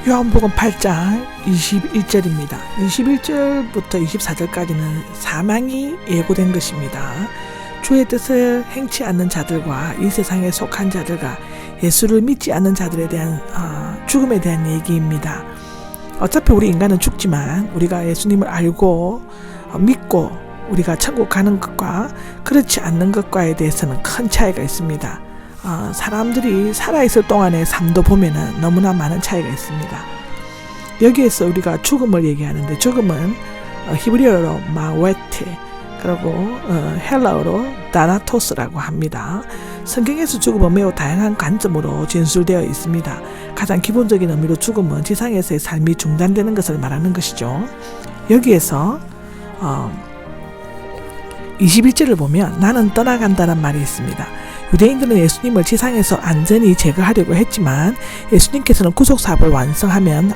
요한복음 8장 21절입니다. 21절부터 24절까지는 사망이 예고된 것입니다. 주의 뜻을 행치 않는 자들과 이 세상에 속한 자들과 예수를 믿지 않는 자들에 대한 죽음에 대한 얘기입니다. 어차피 우리 인간은 죽지만 우리가 예수님을 알고 믿고 우리가 천국 가는 것과 그렇지 않는 것과에 대해서는 큰 차이가 있습니다. 사람들이 살아있을 동안의 삶도 보면은 너무나 많은 차이가 있습니다. 여기에서 우리가 죽음을 얘기하는데 죽음은 히브리어로 마웨테 그리고 헬라어로 다나토스라고 합니다. 성경에서 죽음은 매우 다양한 관점으로 진술되어 있습니다. 가장 기본적인 의미로 죽음은 지상에서의 삶이 중단되는 것을 말하는 것이죠. 여기에서 21절을 보면 나는 떠나간다는 말이 있습니다. 유대인들은 예수님을 지상에서 안전히 제거하려고 했지만 예수님께서는 구속사업을 완성하면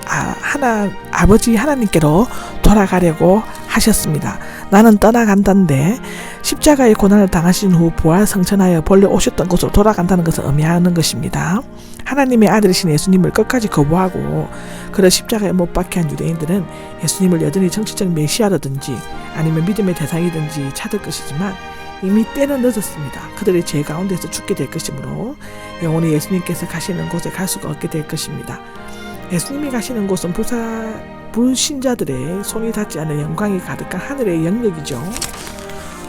아버지 하나님께로 돌아가려고 하셨습니다. 나는 떠나간다는데 십자가의 고난을 당하신 후 부활 성천하여 본래 오셨던 곳으로 돌아간다는 것을 의미하는 것입니다. 하나님의 아들이신 예수님을 끝까지 거부하고 그런 십자가에 못 박혀 한 유대인들은 예수님을 여전히 정치적 메시아라든지 아니면 믿음의 대상이든지 찾을 것이지만 이미 때는 늦었습니다. 그들의 죄 가운데서 죽게 될 것이므로 영원히 예수님께서 가시는 곳에 갈 수가 없게 될 것입니다. 예수님이 가시는 곳은 불신자들의 손이 닿지 않은 영광이 가득한 하늘의 영역이죠.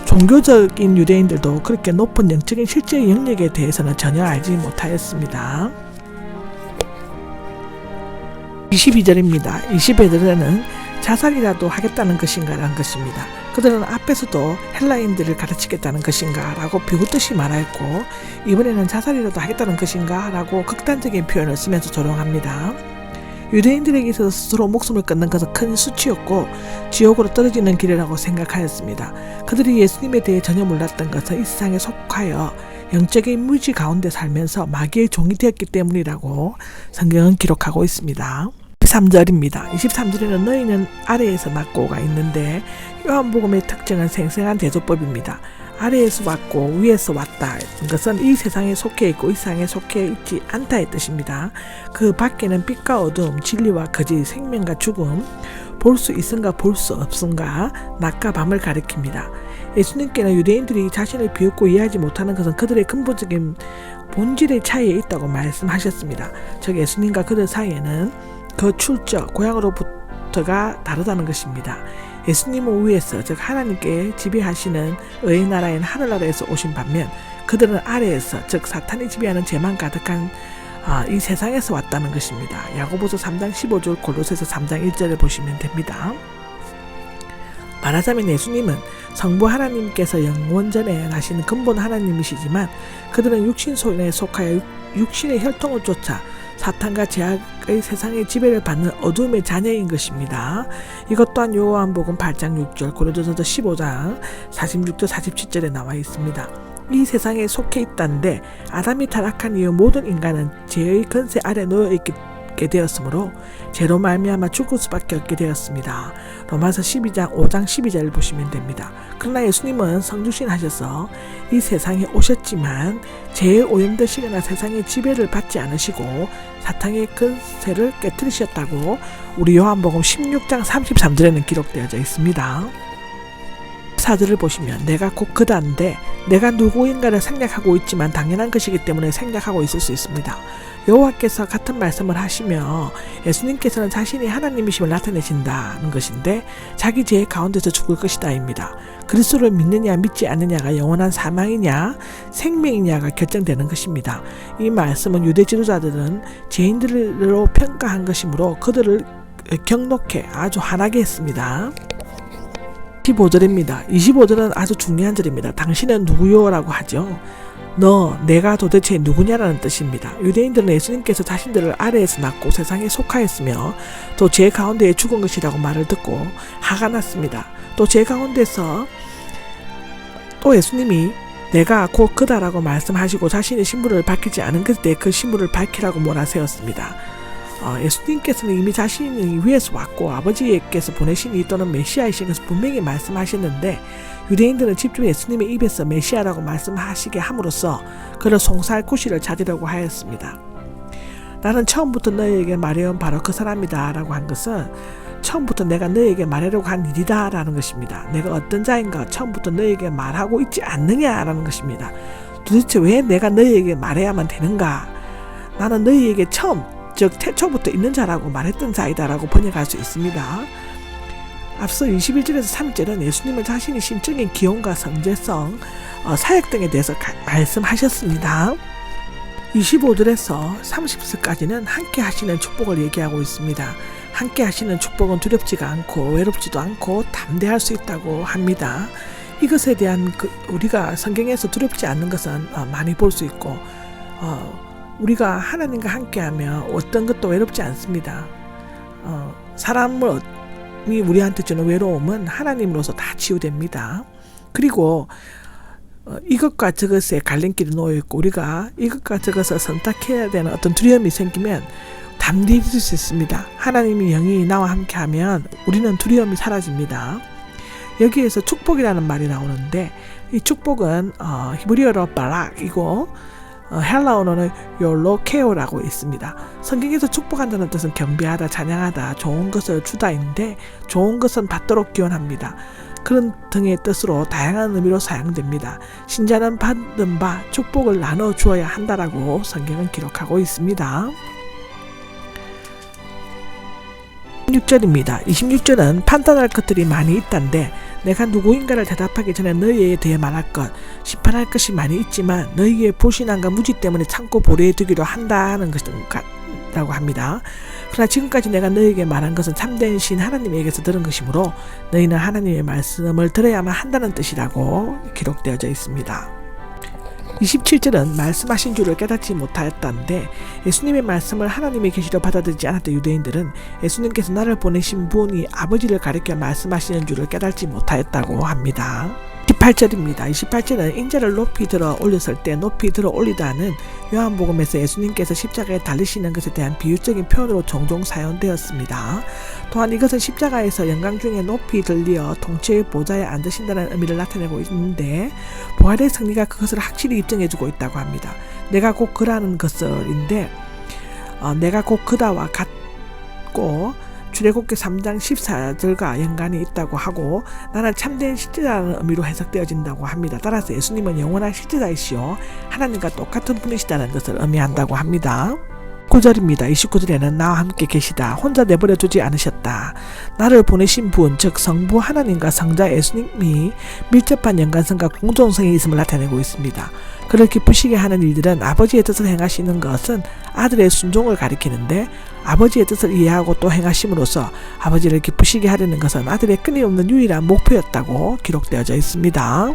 종교적인 유대인들도 그렇게 높은 영적인 실제의 영역에 대해서는 전혀 알지 못하였습니다. 22절입니다. 22절에는 자살이라도 하겠다는 것인가 라는 것입니다. 그들은 앞에서도 헬라인들을 가르치겠다는 것인가 라고 비웃듯이 말하였고 이번에는 자살이라도 하겠다는 것인가 라고 극단적인 표현을 쓰면서 조롱합니다. 유대인들에게 있어서 스스로 목숨을 끊는 것은 큰 수치였고 지옥으로 떨어지는 길이라고 생각하였습니다. 그들이 예수님에 대해 전혀 몰랐던 것은 이 세상에 속하여 영적인 무지 가운데 살면서 마귀의 종이 되었기 때문이라고 성경은 기록하고 있습니다. 23절입니다. 23절에는 너희는 아래에서 낳고가 있는데 요한복음의 특징은 생생한 대조법입니다. 아래에서 왔고 위에서 왔다. 이것은 이 세상에 속해 있고 이 세상에 속해 있지 않다의 뜻입니다. 그 밖에는 빛과 어둠, 진리와 거짓, 생명과 죽음, 볼 수 있은가 볼 수 없은가, 낮과 밤을 가리킵니다. 예수님께는 유대인들이 자신을 비웃고 이해하지 못하는 것은 그들의 근본적인 본질의 차이에 있다고 말씀하셨습니다. 즉 예수님과 그들 사이에는 그 출처, 고향으로부터가 다르다는 것입니다. 예수님은 위에서 즉 하나님께 지배하시는 의의 나라인 하늘나라에서 오신 반면 그들은 아래에서 즉 사탄이 지배하는 죄만 가득한 이 세상에서 왔다는 것입니다. 야고보서 3장 15절 골로새서 3장 1절을 보시면 됩니다. 말하자면 예수님은 성부 하나님께서 영원전에 나신 근본 하나님이시지만 그들은 육신 속에 속하여 육신의 혈통을 쫓아 사탄과 죄악의 세상의 지배를 받는 어둠의 자녀인 것입니다. 이것 또한 요한복음 8장 6절 고린도전서 15장 46절 47절에 나와 있습니다. 이 세상에 속해 있다는데 아담이 타락한 이후 모든 인간은 죄의 권세 아래 놓여 있게 되었으므로 죄로 말미암아 죽을 수밖에 없게 되었습니다. 로마서 12장 5장 12절을 보시면 됩니다. 그러나 예수님은 성육신 하셔서 이 세상에 오셨지만 죄에 오염되시거나 세상의 지배를 받지 않으시고 사탄의 권세를 깨뜨리셨다고 우리 요한복음 16장 33절에는 기록되어져 있습니다. 4절을 보시면 내가 곧 그다인데 내가 누구인가를 생략하고 있지만 당연한 것이기 때문에 생략하고 있을 수 있습니다. 여호와께서 같은 말씀을 하시며 예수님께서는 자신이 하나님이심을 나타내신다는 것인데 자기 죄 가운데서 죽을 것이다입니다. 그리스도를 믿느냐 믿지 않느냐가 영원한 사망이냐 생명이냐가 결정되는 것입니다. 이 말씀은 유대 지도자들은 죄인들로 평가한 것이므로 그들을 경록해 아주 화나게 했습니다. 25절입니다. 25절은 아주 중요한 절입니다. 당신은 누구요? 라고 하죠. 내가 도대체 누구냐라는 뜻입니다. 유대인들은 예수님께서 자신들을 아래에서 낳고 세상에 속하였으며 또 죄 가운데에 죽은 것이라고 말을 듣고 화가 났습니다. 또 죄 가운데서 또 예수님이 내가 곧 그다라고 말씀하시고 자신의 신분을 밝히지 않은 그때 그 신분을 밝히라고 몰아세웠습니다. 예수님께서는 이미 자신이 위에서 왔고 아버지께서 보내신 이 또는 메시아이신 것을 분명히 말씀하셨는데 유대인들은 직접 예수님의 입에서 메시아라고 말씀하시게 함으로써 그를 송사할 구실을 찾으려고 하였습니다. 나는 처음부터 너희에게 말해온 바로 그 사람이다 라고 한 것은 처음부터 내가 너희에게 말하려고 한 일이다 라는 것입니다. 내가 어떤 자인가 처음부터 너희에게 말하고 있지 않느냐 라는 것입니다. 도대체 왜 내가 너희에게 말해야만 되는가? 나는 너희에게 처음, 즉 태초부터 있는 자라고 말했던 자이다 라고 번역할 수 있습니다. 앞서 21절에서 3절은 예수님은 자신이 심적인 기용과 성제성, 사역 등에 대해서 말씀하셨습니다. 25절에서 30절까지는 함께 하시는 축복을 얘기하고 있습니다. 함께 하시는 축복은 두렵지가 않고 외롭지도 않고 담대할 수 있다고 합니다. 이것에 대한 우리가 성경에서 두렵지 않는 것은 많이 볼 수 있고 우리가 하나님과 함께하면 어떤 것도 외롭지 않습니다. 사람이 우리한테 주는 외로움은 하나님으로서 다 치유됩니다. 그리고 이것과 저것에 갈림길이 놓여있고 우리가 이것과 저것을 선택해야 되는 어떤 두려움이 생기면 담대해질 수 있습니다. 하나님이 영이 나와 함께하면 우리는 두려움이 사라집니다. 여기에서 축복이라는 말이 나오는데 이 축복은 히브리어로 바락이고 헬라어로는 욜로케오라고 있습니다. 성경에서 축복한다는 뜻은 경배하다, 찬양하다, 좋은 것을 주다인데 좋은 것은 받도록 기원합니다. 그런 등의 뜻으로 다양한 의미로 사용됩니다. 신자는 받은 바 축복을 나눠 주어야 한다라고 성경은 기록하고 있습니다. 26절입니다. 26절은 판단할 것들이 많이 있단데 내가 누구인가를 대답하기 전에 너희에 대해 말할 것, 심판할 것이 많이 있지만 너희의 불신앙과 무지 때문에 참고 보류해 두기로 한다는 것이라고 합니다. 그러나 지금까지 내가 너희에게 말한 것은 참된 신 하나님에게서 들은 것이므로 너희는 하나님의 말씀을 들어야만 한다는 뜻이라고 기록되어져 있습니다. 27절은 말씀하신 줄을 깨닫지 못하였다는데 예수님의 말씀을 하나님의 계시로 받아들이지 않았던 유대인들은 예수님께서 나를 보내신 분이 아버지를 가리켜 말씀하시는 줄을 깨닫지 못하였다고 합니다. 28절입니다. 28절은 인자를 높이 들어 올렸을 때 높이 들어 올리다는 요한복음에서 예수님께서 십자가에 달리시는 것에 대한 비유적인 표현으로 종종 사용되었습니다. 또한 이것은 십자가에서 영광 중에 높이 들리어 통치의 보좌에 앉으신다는 의미를 나타내고 있는데 부활의 승리가 그것을 확실히 입증해주고 있다고 합니다. 내가 곧 그라는 것을인데 내가 곧 그다와 같고 출애굽기 3장 14절과 연관이 있다고 하고 나는 참된 실제자라는 의미로 해석되어진다고 합니다. 따라서 예수님은 영원한 실제자이시오 하나님과 똑같은 분이시다는 것을 의미한다고 합니다. 29절입니다. 29절에는 나와 함께 계시다. 혼자 내버려 두지 않으셨다. 나를 보내신 분, 즉 성부 하나님과 성자 예수님이 밀접한 연관성과 공존성이 있음을 나타내고 있습니다. 그를 기쁘시게 하는 일들은 아버지의 뜻을 행하시는 것은 아들의 순종을 가리키는데 아버지의 뜻을 이해하고 또 행하심으로써 아버지를 기쁘시게 하려는 것은 아들의 끊임없는 유일한 목표였다고 기록되어져 있습니다.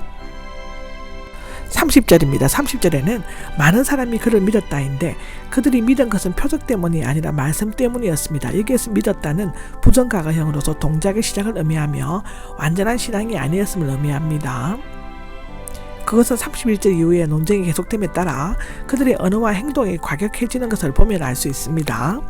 30절입니다. 30절에는 많은 사람이 그를 믿었다인데 그들이 믿은 것은 표적 때문이 아니라 말씀 때문이었습니다. 여기에서 믿었다는 부정가가형으로서 동작의 시작을 의미하며 완전한 신앙이 아니었음을 의미합니다. 그것은 31절 이후에 논쟁이 계속됨에 따라 그들의 언어와 행동이 과격해지는 것을 보면 알 수 있습니다.